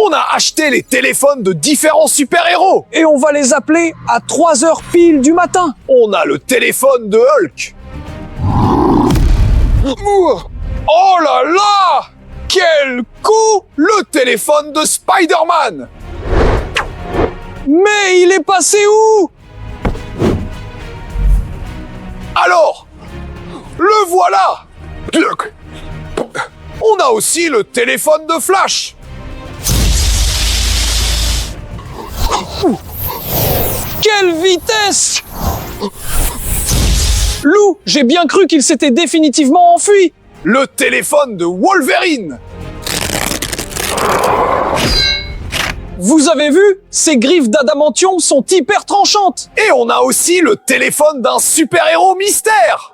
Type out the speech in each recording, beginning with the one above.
On a acheté les téléphones de différents super-héros. Et on va les appeler à 3 heures pile du matin. On a le téléphone de Hulk. Oh là là! Quel coup! Le téléphone de Spider-Man! Mais il est passé où? Alors, le voilà! On a aussi le téléphone de Flash. Quelle vitesse! Lou, j'ai bien cru qu'il s'était définitivement enfui. Le téléphone de Wolverine. Vous avez vu? Ces griffes d'adamantium sont hyper tranchantes. Et on a aussi le téléphone d'un super-héros mystère.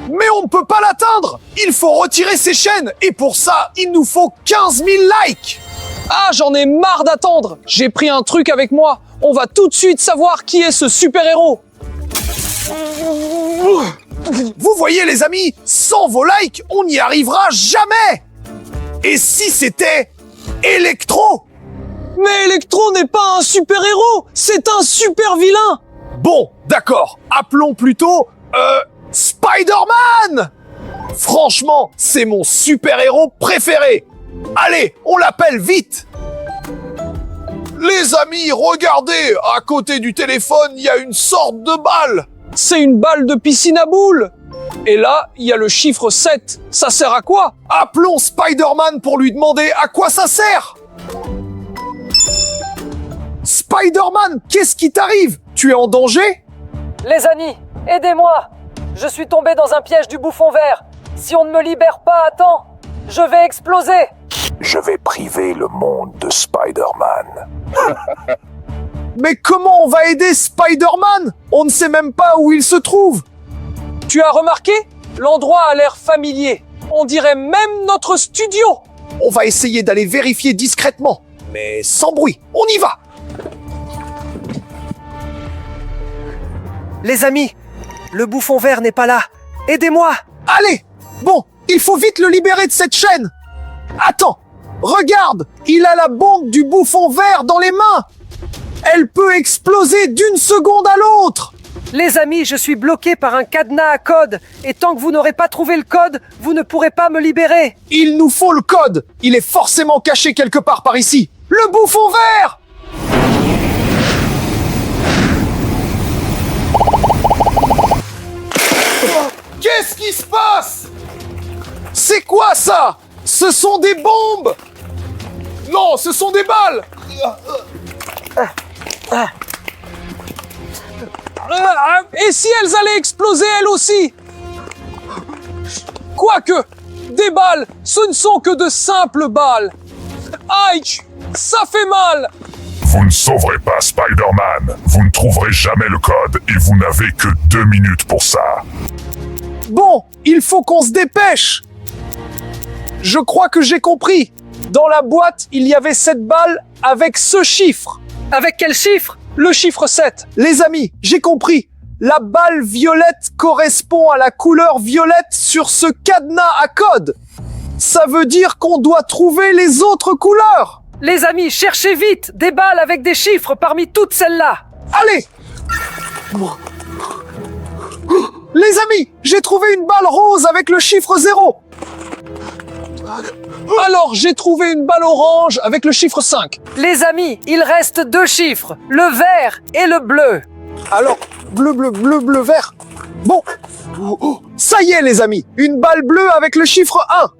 Mais on ne peut pas l'atteindre. Il faut retirer ses chaînes. Et pour ça, il nous faut 15 000 likes. Ah, j'en ai marre d'attendre. J'ai pris un truc avec moi. On va tout de suite savoir qui est ce super-héros. Vous voyez les amis, sans vos likes, on n'y arrivera jamais. Et si c'était Electro? Mais Electro n'est pas un super-héros, c'est un super-vilain. Bon, d'accord, appelons plutôt Spider-Man. Franchement, c'est mon super-héros préféré. Allez, on l'appelle vite. Les amis, regardez, à côté du téléphone, il y a une sorte de balle. C'est une balle de piscine à boules. Et là, il y a le chiffre 7. Ça sert à quoi? Appelons Spider-Man pour lui demander à quoi ça sert. Spider-Man, qu'est-ce qui t'arrive? Tu es en danger? Les amis, aidez-moi! Je suis tombé dans un piège du bouffon vert. Si on ne me libère pas à temps, je vais exploser. Je vais priver le monde de Spider-Man. Mais comment on va aider Spider-Man? On ne sait même pas où il se trouve. Tu as remarqué? L'endroit a l'air familier. On dirait même notre studio. On va essayer d'aller vérifier discrètement, mais sans bruit. On y va. Les amis, le bouffon vert n'est pas là. Aidez-moi! Allez! Bon, il faut vite le libérer de cette chaîne. Attends, regarde, il a la bombe du bouffon vert dans les mains. Elle peut exploser d'une seconde à l'autre. Les amis, je suis bloqué par un cadenas à code. Et tant que vous n'aurez pas trouvé le code, vous ne pourrez pas me libérer. Il nous faut le code. Il est forcément caché quelque part par ici. Le bouffon vert! Qu'est-ce qui se passe? C'est quoi ça? Ce sont des bombes! Non, ce sont des balles! Et si elles allaient exploser elles aussi? Quoique, des balles, ce ne sont que de simples balles. Aïe, ça fait mal. Vous ne sauverez pas Spider-Man. Vous ne trouverez jamais le code et vous n'avez que 2 minutes pour ça. Bon, il faut qu'on se dépêche. Je crois que j'ai compris. Dans la boîte, il y avait 7 balles avec ce chiffre. Avec quel chiffre? Le chiffre 7. Les amis, j'ai compris. La balle violette correspond à la couleur violette sur ce cadenas à code. Ça veut dire qu'on doit trouver les autres couleurs. Les amis, cherchez vite des balles avec des chiffres parmi toutes celles-là. Allez! Les amis, j'ai trouvé une balle rose avec le chiffre 0. Alors, j'ai trouvé une balle orange avec le chiffre 5. Les amis, il reste 2 chiffres, le vert et le bleu. Alors, bleu, vert. Bon, ça y est les amis, une balle bleue avec le chiffre 1.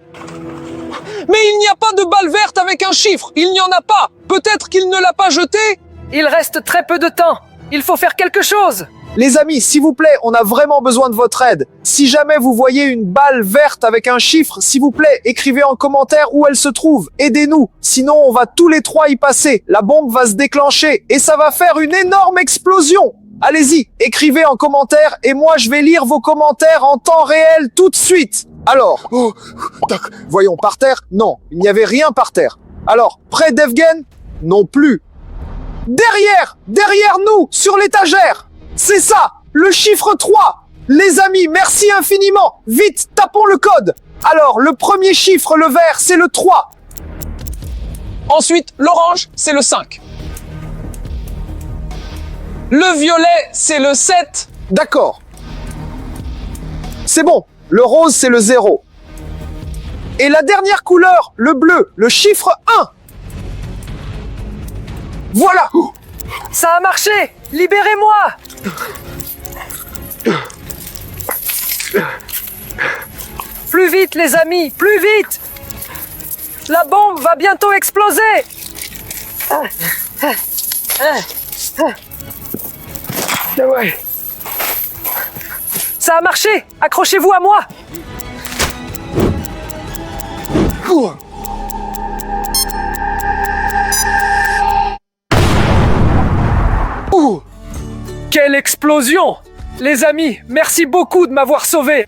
Mais il n'y a pas de balle verte avec un chiffre. Il n'y en a pas. Peut-être qu'il ne l'a pas jetée. Il reste très peu de temps. Il faut faire quelque chose. Les amis, s'il vous plaît, on a vraiment besoin de votre aide. Si jamais vous voyez une balle verte avec un chiffre, s'il vous plaît, écrivez en commentaire où elle se trouve. Aidez-nous. Sinon, on va tous les 3 y passer. La bombe va se déclencher et ça va faire une énorme explosion. Allez-y, écrivez en commentaire et moi je vais lire vos commentaires en temps réel tout de suite. Alors, voyons, par terre? Non, il n'y avait rien par terre. Alors, près d'Evgen? Non plus. Derrière nous, sur l'étagère. C'est ça, le chiffre 3. Les amis, merci infiniment. Vite, tapons le code. Alors, le premier chiffre, le vert, c'est le 3. Ensuite, l'orange, c'est le 5. Le violet, c'est le 7. D'accord. C'est bon. Le rose, c'est le 0. Et la dernière couleur, le bleu, le chiffre 1. Voilà. Ça a marché! Libérez-moi! Plus vite, les amis! Plus vite! La bombe va bientôt exploser! Ouais. Ça a marché! Accrochez-vous à moi! Quelle explosion! Les amis, merci beaucoup de m'avoir sauvé!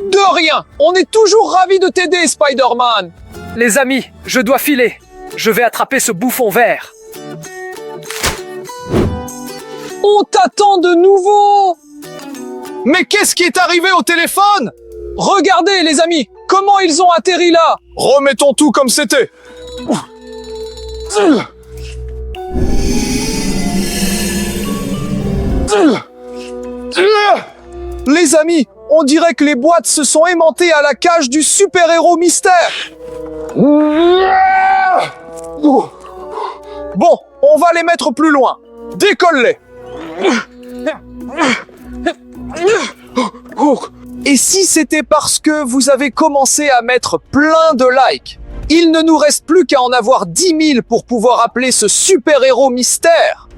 De rien. On est toujours ravis de t'aider, Spider-Man. Les amis, je dois filer. Je vais attraper ce bouffon vert. On t'attend de nouveau. Mais qu'est-ce qui est arrivé au téléphone? Regardez, les amis, comment ils ont atterri là. Remettons tout comme c'était. Les amis, on dirait que les boîtes se sont aimantées à la cage du super-héros mystère. Bon, on va les mettre plus loin. Décolle-les. Et si c'était parce que vous avez commencé à mettre plein de likes? Il ne nous reste plus qu'à en avoir 10 000 pour pouvoir appeler ce super-héros mystère.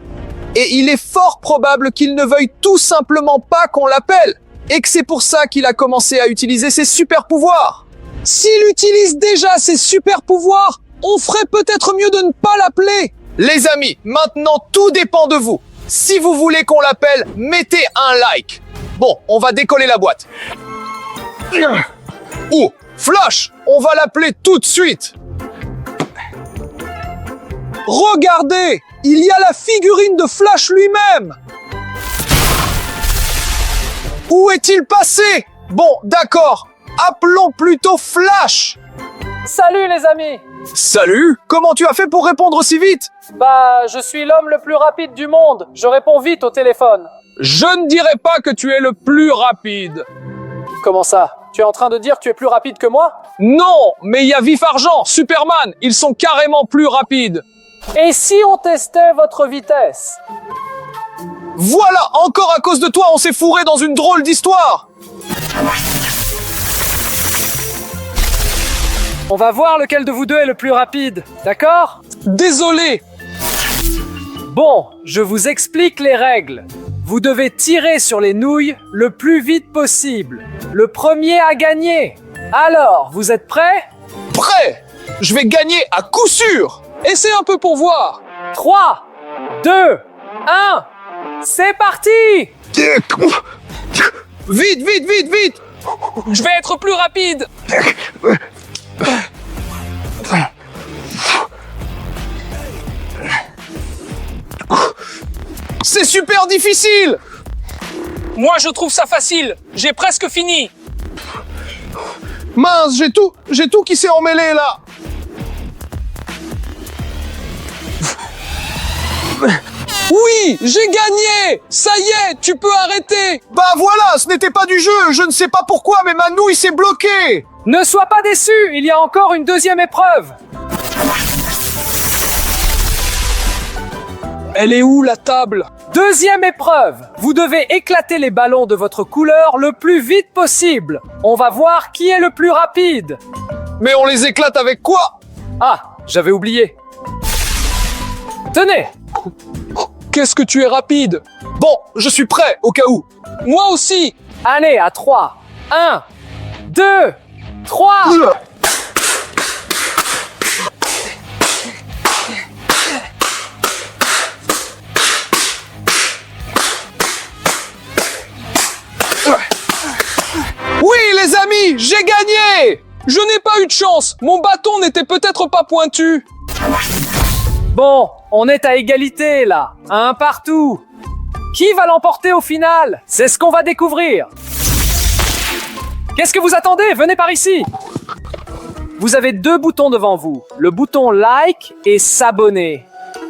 Et il est fort probable qu'il ne veuille tout simplement pas qu'on l'appelle. Et que c'est pour ça qu'il a commencé à utiliser ses super-pouvoirs. S'il utilise déjà ses super-pouvoirs, on ferait peut-être mieux de ne pas l'appeler. Les amis, maintenant tout dépend de vous. Si vous voulez qu'on l'appelle, mettez un like. Bon, on va décoller la boîte. Oh, Flash, on va l'appeler tout de suite. Regardez, il y a la figurine de Flash lui-même. Où est-il passé? Bon, d'accord. Appelons plutôt Flash. Salut les amis! Salut, comment tu as fait pour répondre si vite? Bah, je suis l'homme le plus rapide du monde. Je réponds vite au téléphone. Je ne dirais pas que tu es le plus rapide. Comment ça? Tu es en train de dire que tu es plus rapide que moi? Non, mais il y a Vif Argent, Superman, ils sont carrément plus rapides. Et si on testait votre vitesse? Voilà, encore à cause de toi, on s'est fourré dans une drôle d'histoire. On va voir lequel de vous deux est le plus rapide, d'accord? Désolé. Bon, je vous explique les règles. Vous devez tirer sur les nouilles le plus vite possible. Le premier a gagné. Alors, vous êtes prêts? Prêt? Je vais gagner à coup sûr. Essaie un peu pour voir. 3, 2, 1, c'est parti! Vite, vite, vite, vite. Je vais être plus rapide. C'est super difficile. Moi, je trouve ça facile. J'ai presque fini. Mince, j'ai tout qui s'est emmêlé là. Oui, j'ai gagné. Ça y est, tu peux arrêter. Bah voilà, ce n'était pas du jeu. Je ne sais pas pourquoi, mais ma nouille s'est bloquée. Ne sois pas déçu, il y a encore une deuxième épreuve. Elle est où la table? Deuxième épreuve, vous devez éclater les ballons de votre couleur le plus vite possible. On va voir qui est le plus rapide. Mais on les éclate avec quoi? Ah, j'avais oublié. Tenez. Qu'est-ce que tu es rapide? Bon, je suis prêt, au cas où. Moi aussi. Allez, à 3. 1, 2, 3. Oui, les amis, j'ai gagné. Je n'ai pas eu de chance. Mon bâton n'était peut-être pas pointu. Bon, on est à égalité là, un partout. Qui va l'emporter au final? C'est ce qu'on va découvrir. Qu'est-ce que vous attendez? Venez par ici. Vous avez deux boutons devant vous, le bouton like et s'abonner.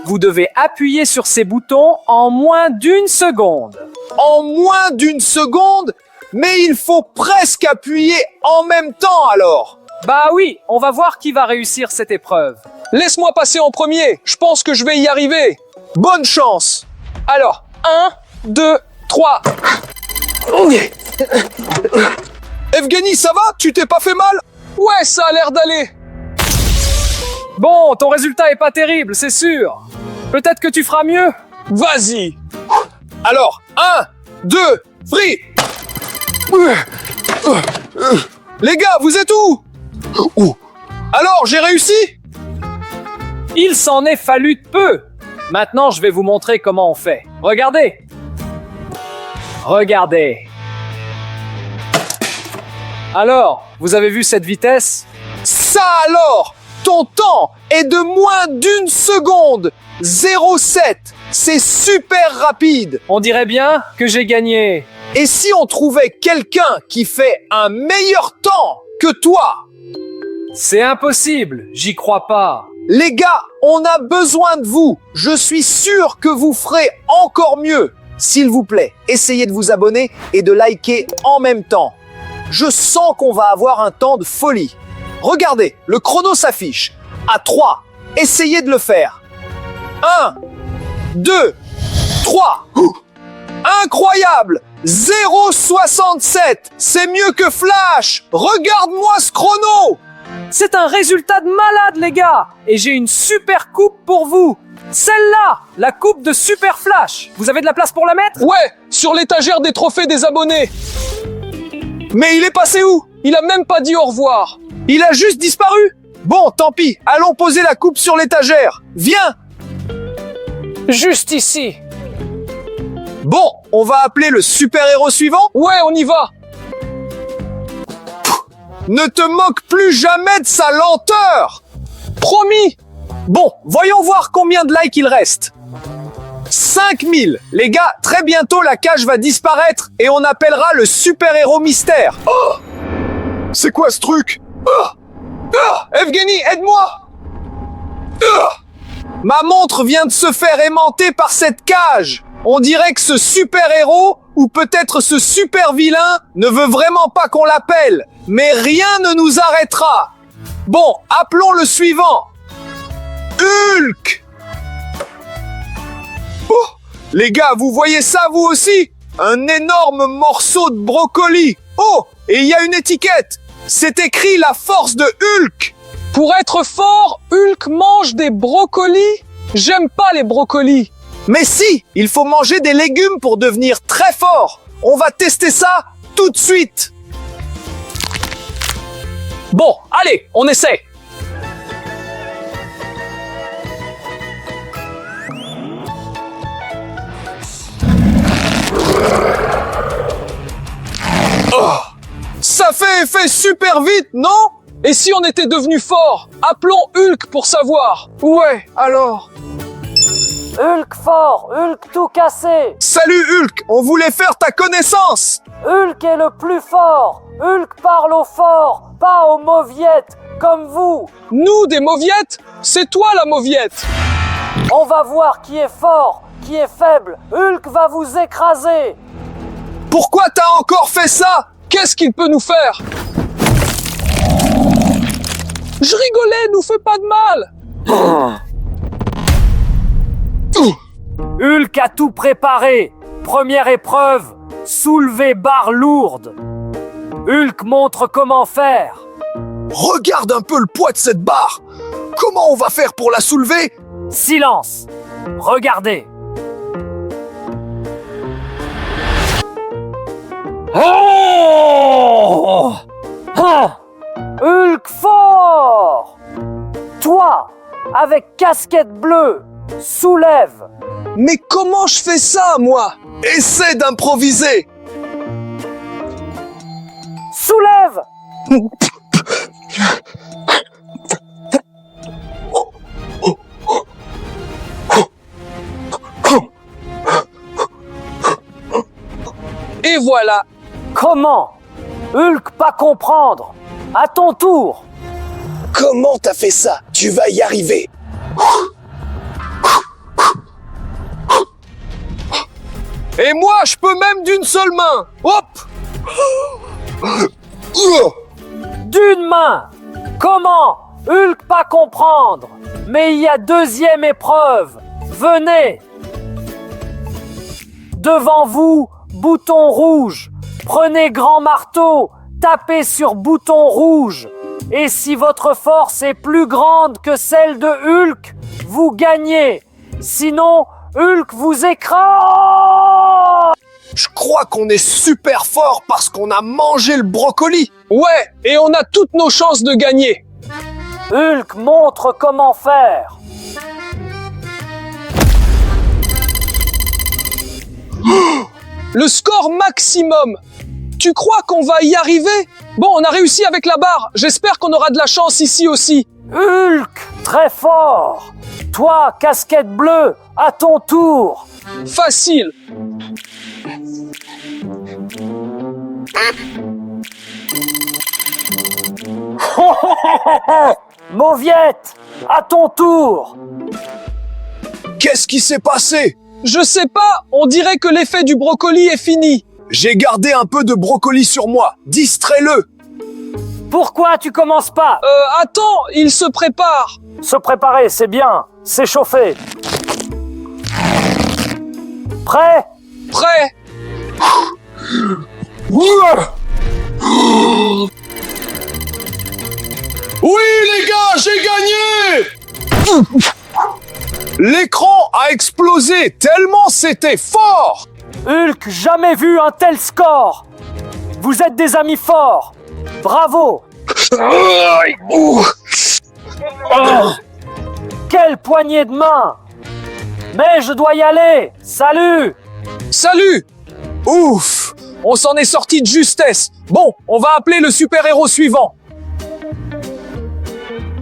Vous devez appuyer sur ces boutons en moins d'une seconde. En moins d'une seconde? Mais il faut presque appuyer en même temps alors. Bah oui, on va voir qui va réussir cette épreuve. Laisse-moi passer en premier, je pense que je vais y arriver. Bonne chance. Alors, 1, 2, 3. Evgeny, ça va? Tu t'es pas fait mal? Ouais, ça a l'air d'aller. Bon, ton résultat est pas terrible, c'est sûr. Peut-être que tu feras mieux. Vas-y. Alors, 1, 2, free. Les gars, vous êtes où? Alors, j'ai réussi? Il s'en est fallu de peu. Maintenant, je vais vous montrer comment on fait. Regardez. Regardez. Alors, vous avez vu cette vitesse? Ça alors! Ton temps est de moins d'une seconde! 0,7! C'est super rapide! On dirait bien que j'ai gagné. Et si on trouvait quelqu'un qui fait un meilleur temps que toi? C'est impossible, j'y crois pas. Les gars, on a besoin de vous! Je suis sûr que vous ferez encore mieux! S'il vous plaît, essayez de vous abonner et de liker en même temps. Je sens qu'on va avoir un temps de folie. Regardez, le chrono s'affiche. À 3, essayez de le faire. 1, 2, 3. Incroyable! 0,67! C'est mieux que Flash! Regarde-moi ce chrono! C'est un résultat de malade, les gars. Et j'ai une super coupe pour vous. Celle-là, la coupe de Super Flash. Vous avez de la place pour la mettre? Ouais, sur l'étagère des trophées des abonnés. Mais il est passé où? Il a même pas dit au revoir. Il a juste disparu? Bon, tant pis, allons poser la coupe sur l'étagère. Viens! Juste ici. Bon, on va appeler le super-héros suivant? Ouais, on y va. Ne te moque plus jamais de sa lenteur! Promis. Bon, voyons voir combien de likes il reste. 5000! Les gars, très bientôt la cage va disparaître et on appellera le super-héros mystère. Oh! C'est quoi ce truc? Evgeny, aide-moi! Ma montre vient de se faire aimanter par cette cage. On dirait que ce super-héros, ou peut-être ce super-vilain, ne veut vraiment pas qu'on l'appelle. Mais rien ne nous arrêtera. Bon, appelons le suivant. Hulk! Oh, les gars, vous voyez ça vous aussi? Un énorme morceau de brocoli. Oh, et il y a une étiquette. C'est écrit la force de Hulk. Pour être fort, Hulk mange des brocolis? J'aime pas les brocolis. Mais si, il faut manger des légumes pour devenir très fort. On va tester ça tout de suite. Bon, allez, on essaie. Ça fait effet super vite, non? Et si on était devenu fort? Appelons Hulk pour savoir. Ouais, alors. Hulk fort, Hulk tout cassé. Salut Hulk, on voulait faire ta connaissance. Hulk est le plus fort. Hulk parle aux forts, pas aux mauviettes, comme vous. Nous, des mauviettes? C'est toi la mauviette. On va voir qui est fort, qui est faible. Hulk va vous écraser. Pourquoi t'as encore fait ça? Qu'est-ce qu'il peut nous faire? Je rigolais, nous fais pas de mal. Hulk a tout préparé. Première épreuve, soulever barre lourde. Hulk montre comment faire. Regarde un peu le poids de cette barre. Comment on va faire pour la soulever? Silence. Regardez. Oh! Ah! Hulk fort! Toi, avec casquette bleue, soulève. Mais comment je fais ça, moi? Essaie d'improviser. Soulève! Et voilà. Comment? Hulk pas comprendre. À ton tour. Comment t'as fait ça? Tu vas y arriver. Et moi, je peux même d'une seule main. Hop! D'une main. Comment? Hulk pas comprendre. Mais il y a deuxième épreuve. Venez. Devant vous, bouton rouge. Prenez grand marteau. Tapez sur bouton rouge. Et si votre force est plus grande que celle de Hulk, vous gagnez. Sinon, Hulk vous écrase. Je crois qu'on est super fort parce qu'on a mangé le brocoli. Ouais, et on a toutes nos chances de gagner. Hulk montre comment faire. Le score maximum. Tu crois qu'on va y arriver? Bon, on a réussi avec la barre. J'espère qu'on aura de la chance ici aussi. Hulk, très fort. Toi, casquette bleue, à ton tour. Facile. Mauviette, à ton tour. Qu'est-ce qui s'est passé? Je sais pas, on dirait que l'effet du brocoli est fini. J'ai gardé un peu de brocoli sur moi. Distrais-le. Pourquoi tu commences pas? Attends, il se prépare. Se préparer, c'est bien. S'échauffer. Prêt? Prêt? Oui les gars, j'ai gagné. L'écran a explosé tellement c'était fort. Hulk, jamais vu un tel score. Vous êtes des amis forts. Bravo. Quelle poignée de main. Mais je dois y aller. Salut. Salut. Ouf, on s'en est sorti de justesse. Bon, on va appeler le super-héros suivant.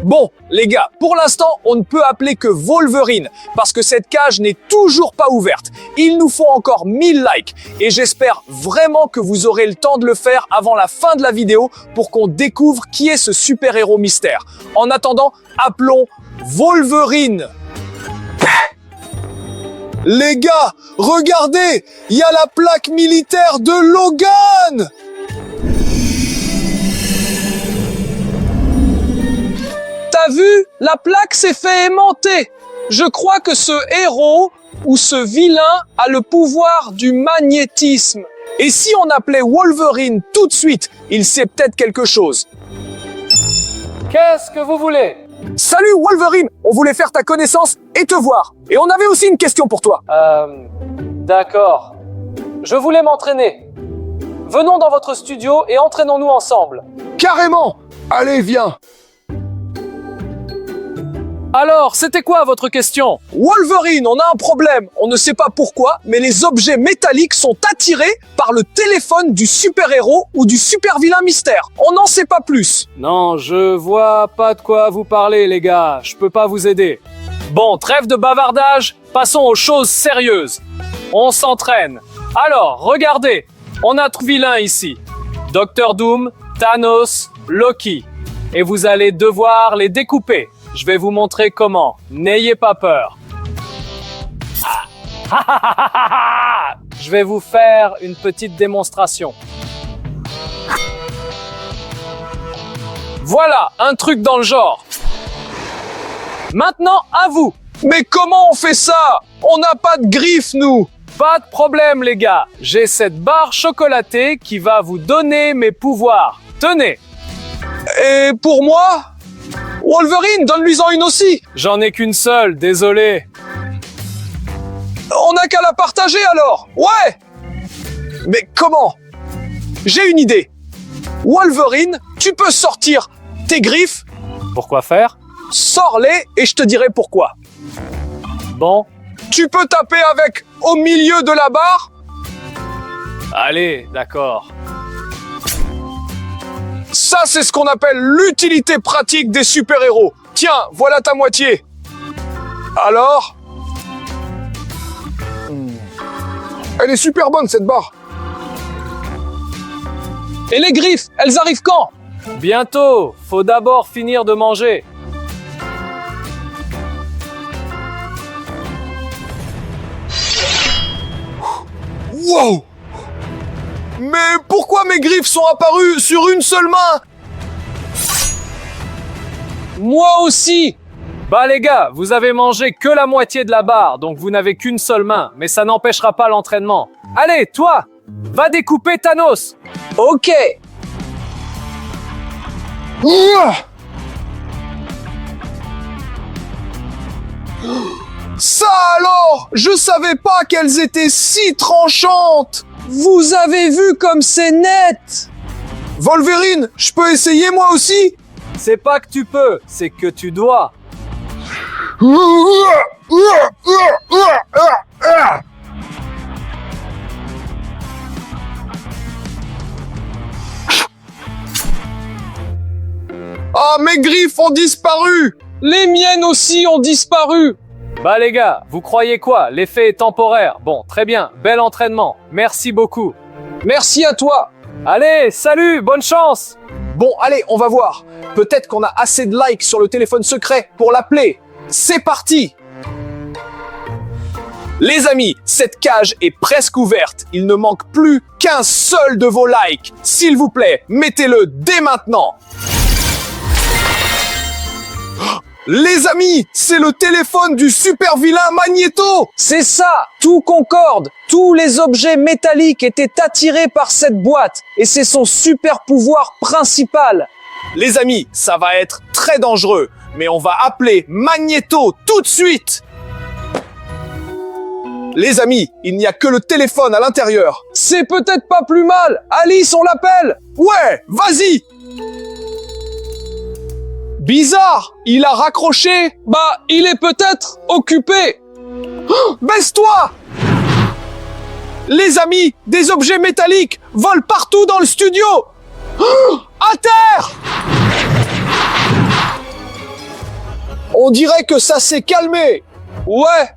Bon, les gars, pour l'instant, on ne peut appeler que Wolverine, parce que cette cage n'est toujours pas ouverte. Il nous faut encore 1000 likes, et j'espère vraiment que vous aurez le temps de le faire avant la fin de la vidéo pour qu'on découvre qui est ce super-héros mystère. En attendant, appelons Wolverine. Les gars, regardez, il y a la plaque militaire de Logan. T'as vu? La plaque s'est fait aimanter. Je crois que ce héros ou ce vilain a le pouvoir du magnétisme. Et si on appelait Wolverine tout de suite, il sait peut-être quelque chose. Qu'est-ce que vous voulez? Salut Wolverine, on voulait faire ta connaissance et te voir. Et on avait aussi une question pour toi. D'accord. Je voulais m'entraîner. Venons dans votre studio et entraînons-nous ensemble. Carrément. Allez, viens. Alors, c'était quoi votre question? Wolverine, on a un problème. On ne sait pas pourquoi, mais les objets métalliques sont attirés par le téléphone du super-héros ou du super-vilain mystère. On n'en sait pas plus. Non, je vois pas de quoi vous parlez, les gars. Je peux pas vous aider. Bon, trêve de bavardage, passons aux choses sérieuses. On s'entraîne. Alors, regardez, on a trois vilains ici. Dr Doom, Thanos, Loki. Et vous allez devoir les découper. Je vais vous montrer comment. N'ayez pas peur. Je vais vous faire une petite démonstration. Voilà, un truc dans le genre. Maintenant, à vous. Mais comment on fait ça? On n'a pas de griffes, nous. Pas de problème, les gars. J'ai cette barre chocolatée qui va vous donner mes pouvoirs. Tenez. Et pour moi? Wolverine, donne-lui-en une aussi. J'en ai qu'une seule, désolé. On n'a qu'à la partager alors. Ouais. Mais comment? J'ai une idée. Wolverine, tu peux sortir tes griffes. Pourquoi faire? Sors-les et je te dirai pourquoi. Bon, Tu peux taper avec au milieu de la barre. allez, d'accord. Ça, c'est ce qu'on appelle l'utilité pratique des super-héros. Tiens, voilà ta moitié. Alors? Elle est super bonne cette barre. Et les griffes, elles arrivent quand? Bientôt, faut d'abord finir de manger. Wow! Mais pourquoi mes griffes sont apparues sur une seule main? Moi aussi! Bah les gars, vous avez mangé que la moitié de la barre, donc vous n'avez qu'une seule main, mais ça n'empêchera pas l'entraînement. Allez, toi, va découper Thanos! Ok. Ça alors! Je savais pas qu'elles étaient si tranchantes! Vous avez vu comme c'est net? Wolverine, je peux essayer moi aussi? C'est pas que tu peux, c'est que tu dois. Ah, mes griffes ont disparu! Les miennes aussi ont disparu. Bah les gars, vous croyez quoi? L'effet est temporaire. Bon, très bien, bel entraînement. Merci beaucoup. Merci à toi. Allez, salut, bonne chance! Bon, allez, on va voir. Peut-être qu'on a assez de likes sur le téléphone secret pour l'appeler. C'est parti! Les amis, cette cage est presque ouverte. Il ne manque plus qu'un seul de vos likes. S'il vous plaît, mettez-le dès maintenant. Les amis, c'est le téléphone du super vilain Magneto! C'est ça, tout concorde. Tous les objets métalliques étaient attirés par cette boîte et c'est son super pouvoir principal. Les amis, ça va être très dangereux, mais on va appeler Magneto tout de suite! Les amis, il n'y a que le téléphone à l'intérieur. C'est peut-être pas plus mal. Alice, on l'appelle. Ouais, vas-y! Bizarre, il a raccroché. Bah, il est peut-être occupé. Baisse-toi! Les amis, des objets métalliques volent partout dans le studio. À terre! On dirait que ça s'est calmé. Ouais.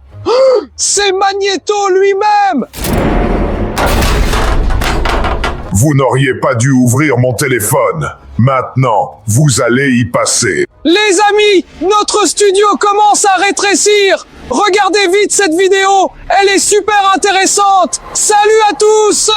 C'est Magneto lui-même. Vous n'auriez pas dû ouvrir mon téléphone. Maintenant, vous allez y passer. Les amis, notre studio commence à rétrécir. Regardez vite cette vidéo. Elle est super intéressante. Salut à tous!